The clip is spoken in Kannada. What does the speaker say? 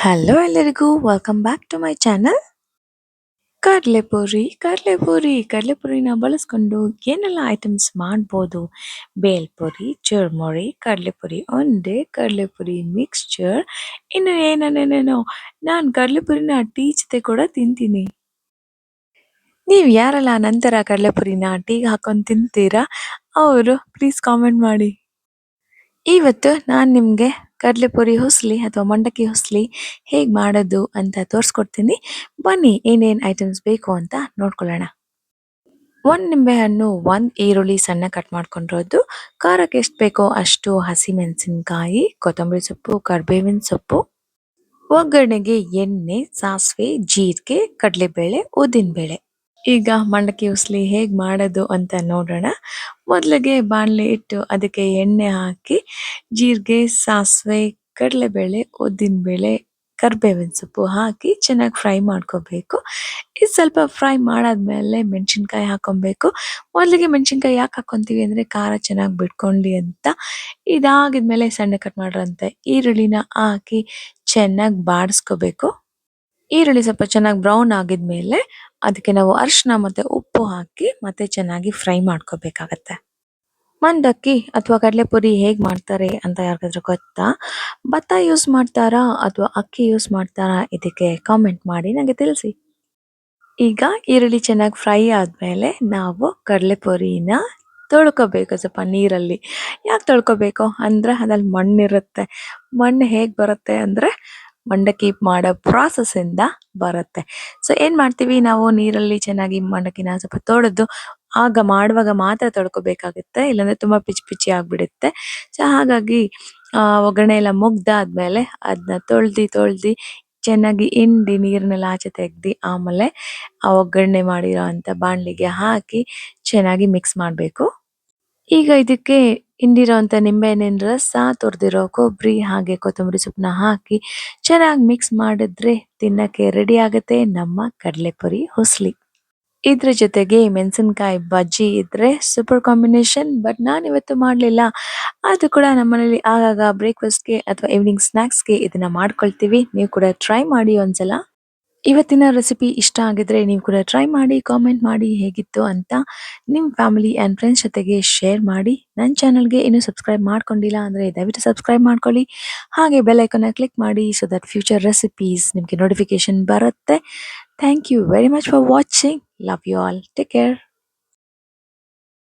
ಹಲೋ ಎಲ್ಲರಿಗೂ welcome back to my channel. ಕಡಲೆಪುರಿನ ಬಳಸ್ಕೊಂಡು ಏನೆಲ್ಲ ಐಟಮ್ಸ್ ಮಾಡ್ಬೋದು. ಬೇಲ್ಪುರಿ, ಚುರ್ಮುರಿ, ಕಡಲೆಪುರಿ ಉಂಡೆ, ಕಡಲೆಪುರಿ ಮಿಕ್ಸ್ಚರ್, ಇನ್ನು ಏನೇನೇನೇನೋ. ನಾನು ಕಡಲೆಪುರಿನ ಟೀ ಜೊತೆ ಕೂಡ ತಿಂತೀನಿ. ನೀವು ಯಾರೆಲ್ಲ ನಂತರ ಕಡಲೆಪುರಿನ ಟೀಗೆ ಹಾಕೊಂಡು ತಿಂತೀರಾ ಅವರು ಪ್ಲೀಸ್ ಕಾಮೆಂಟ್ ಮಾಡಿ. ಇವತ್ತು ನಾನು ನಿಮಗೆ ಕಡಲೆಪುರಿ ಹುಸ್ಲಿ ಅಥವಾ ಮಂಡಕ್ಕಿ ಹುಸ್ಲಿ ಹೇಗೆ ಮಾಡೋದು ಅಂತ ತೋರಿಸ್ಕೊಡ್ತೀನಿ. ಬನ್ನಿ ಏನೇನು ಐಟಮ್ಸ್ ಬೇಕು ಅಂತ ನೋಡ್ಕೊಳ್ಳೋಣ. ಒಂದು ನಿಂಬೆಹಣ್ಣು, ಒಂದು ಈರುಳ್ಳಿ ಸಣ್ಣ ಕಟ್ ಮಾಡ್ಕೊಂಡಿರೋದು, ಖಾರಕ್ಕೆ ಎಷ್ಟು ಬೇಕೋ ಅಷ್ಟು ಹಸಿಮೆಣಸಿನ್ಕಾಯಿ, ಕೊತ್ತಂಬರಿ ಸೊಪ್ಪು, ಕರಿಬೇವಿನ ಸೊಪ್ಪು, ಒಗ್ಗರಣೆಗೆ ಎಣ್ಣೆ, ಸಾಸಿವೆ, ಜೀರಿಗೆ, ಕಡಲೆಬೇಳೆ, ಉದ್ದಿನಬೇಳೆ. ಈಗ ಮಂಡಕ್ಕಿ ಉಸ್ಲಿ ಹೇಗೆ ಮಾಡೋದು ಅಂತ ನೋಡೋಣ. ಮೊದಲಿಗೆ ಬಾಣಲೆ ಇಟ್ಟು ಅದಕ್ಕೆ ಎಣ್ಣೆ ಹಾಕಿ ಜೀರಿಗೆ, ಸಾಸಿವೆ, ಕಡಲೆಬೇಳೆ, ಉದ್ದಿನಬೇಳೆ, ಕರಿಬೇವಿನ ಸೊಪ್ಪು ಹಾಕಿ ಚೆನ್ನಾಗಿ ಫ್ರೈ ಮಾಡ್ಕೋಬೇಕು. ಇದು ಸ್ವಲ್ಪ ಫ್ರೈ ಮಾಡಾದ್ಮೇಲೆ ಮೆಣಸಿನ್ಕಾಯಿ ಹಾಕೊಬೇಕು. ಮೊದಲಿಗೆ ಮೆಣಸಿನ್ಕಾಯಿ ಯಾಕೆ ಹಾಕ್ಕೊಂತೀವಿ ಅಂದರೆ ಖಾರ ಚೆನ್ನಾಗಿ ಬಿಟ್ಕೊಳ್ಳಿ ಅಂತ. ಇದಾಗಿದ್ಮೇಲೆ ಸಣ್ಣ ಕಟ್ ಮಾಡಿರೋಂಥ ಈರುಳ್ಳಿನ ಹಾಕಿ ಚೆನ್ನಾಗಿ ಬಾಡಿಸ್ಕೋಬೇಕು. ಈರುಳ್ಳಿ ಸ್ವಲ್ಪ ಚೆನ್ನಾಗಿ ಬ್ರೌನ್ ಆಗಿದ್ಮೇಲೆ ಅದಕ್ಕೆ ನಾವು ಅರಿಶಿನ ಮತ್ತು ಉಪ್ಪು ಹಾಕಿ ಮತ್ತೆ ಚೆನ್ನಾಗಿ ಫ್ರೈ ಮಾಡ್ಕೋಬೇಕಾಗತ್ತೆ. ಮಂಡಕ್ಕಿ ಅಥವಾ ಕಡಲೆಪುರಿ ಹೇಗೆ ಮಾಡ್ತಾರೆ ಅಂತ ಯಾರಿಗಾದ್ರೂ ಗೊತ್ತಾ? ಭತ್ತ ಯೂಸ್ ಮಾಡ್ತಾರಾ ಅಥವಾ ಅಕ್ಕಿ ಯೂಸ್ ಮಾಡ್ತಾರಾ? ಇದಕ್ಕೆ ಕಾಮೆಂಟ್ ಮಾಡಿ ನನಗೆ ತಿಳಿಸಿ. ಈಗ ಈರುಳ್ಳಿ ಚೆನ್ನಾಗಿ ಫ್ರೈ ಆದಮೇಲೆ ನಾವು ಕಡಲೆಪುರಿನ ತೊಳ್ಕೊಬೇಕು ಸ್ವಲ್ಪ ನೀರಲ್ಲಿ. ಯಾಕೆ ತೊಳ್ಕೊಬೇಕು ಅಂದರೆ ಅದ್ರಲ್ಲಿ ಮಣ್ಣಿರುತ್ತೆ. ಮಣ್ಣು ಹೇಗೆ ಬರುತ್ತೆ ಅಂದರೆ ಮಂಡಕ್ಕಿ ಮಾಡೋ ಪ್ರಾಸೆಸ್ಸಿಂದ ಬರುತ್ತೆ. ಸೊ ಏನು ಮಾಡ್ತೀವಿ ನಾವು ನೀರಲ್ಲಿ ಚೆನ್ನಾಗಿ ಮಂಡಕ್ಕಿನ ಸ್ವಲ್ಪ ತೊಳೆದು ಮಾಡುವಾಗ ಮಾತ್ರ ತೊಳ್ಕೊಬೇಕಾಗುತ್ತೆ, ಇಲ್ಲಾಂದರೆ ತುಂಬ ಪಿಚ್ ಪಿಚಿ ಆಗಿಬಿಡುತ್ತೆ. ಸೊ ಹಾಗಾಗಿ ಒಗ್ಗರಣೆ ಎಲ್ಲ ಮುಗ್ದಾದ್ಮೇಲೆ ಅದನ್ನ ತೊಳ್ದು ಚೆನ್ನಾಗಿ ಹಿಂಡಿ ನೀರನ್ನೆಲ್ಲ ಆಚೆ ತೆಗ್ದು ಆಮೇಲೆ ಆ ಒಗ್ಗರಣೆ ಮಾಡಿರೋ ಅಂಥ ಬಾಣಲಿಗೆ ಹಾಕಿ ಚೆನ್ನಾಗಿ ಮಿಕ್ಸ್ ಮಾಡಬೇಕು. ಈಗ ಇದಕ್ಕೆ ಹಿಂಡಿರೋಂಥ ನಿಂಬೆಹಣ್ಣಿನ ರಸ, ತುರಿದಿರೋ ಕೊಬ್ಬರಿ ಹಾಗೆ ಕೊತ್ತಂಬರಿ ಸೊಪ್ಪನ್ನ ಹಾಕಿ ಚೆನ್ನಾಗಿ ಮಿಕ್ಸ್ ಮಾಡಿದ್ರೆ ತಿನ್ನಕ್ಕೆ ರೆಡಿ ಆಗುತ್ತೆ ನಮ್ಮ ಕಡಲೆಪುರಿ ಹುಸ್ಲಿ. ಇದ್ರ ಜೊತೆಗೆ ಮೆಣಸಿನ್ಕಾಯಿ ಬಜ್ಜಿ ಇದ್ರೆ ಸೂಪರ್ ಕಾಂಬಿನೇಷನ್. ಬಟ್ ನಾನಿವತ್ತು ಮಾಡಲಿಲ್ಲ. ಅದು ಕೂಡ ನಮ್ಮನೇಲಿ ಆಗಾಗ ಬ್ರೇಕ್ಫಾಸ್ಟ್ಗೆ ಅಥವಾ ಈವ್ನಿಂಗ್ ಸ್ನ್ಯಾಕ್ಸ್ಗೆ ಇದನ್ನ ಮಾಡ್ಕೊಳ್ತೀವಿ. ನೀವು ಕೂಡ ಟ್ರೈ ಮಾಡಿ ಒಂದ್ಸಲ. ಇವತ್ತಿನ ರೆಸಿಪಿ ಇಷ್ಟ ಆಗಿದ್ರೆ ನೀವು ಕೂಡ ಟ್ರೈ ಮಾಡಿ, ಕಾಮೆಂಟ್ ಮಾಡಿ ಹೇಗಿತ್ತು ಅಂತ. ನಿಮ್ಮ ಫ್ಯಾಮಿಲಿ ಆ್ಯಂಡ್ ಫ್ರೆಂಡ್ಸ್ ಜೊತೆಗೆ ಶೇರ್ ಮಾಡಿ. ನನ್ನ ಚಾನಲ್ಗೆ ಇನ್ನೂ ಸಬ್ಸ್ಕ್ರೈಬ್ ಮಾಡ್ಕೊಂಡಿಲ್ಲ ಅಂದರೆ ದಯವಿಟ್ಟು ಸಬ್ಸ್ಕ್ರೈಬ್ ಮಾಡ್ಕೊಳ್ಳಿ. ಹಾಗೆ ಬೆಲ್ ಐಕಾನ್ನ ಕ್ಲಿಕ್ ಮಾಡಿ ಸೊ ದಟ್ ಫ್ಯೂಚರ್ ರೆಸಿಪೀಸ್ ನಿಮಗೆ ನೋಟಿಫಿಕೇಶನ್ ಬರುತ್ತೆ. Thank you very much for watching. Love you all. Take care.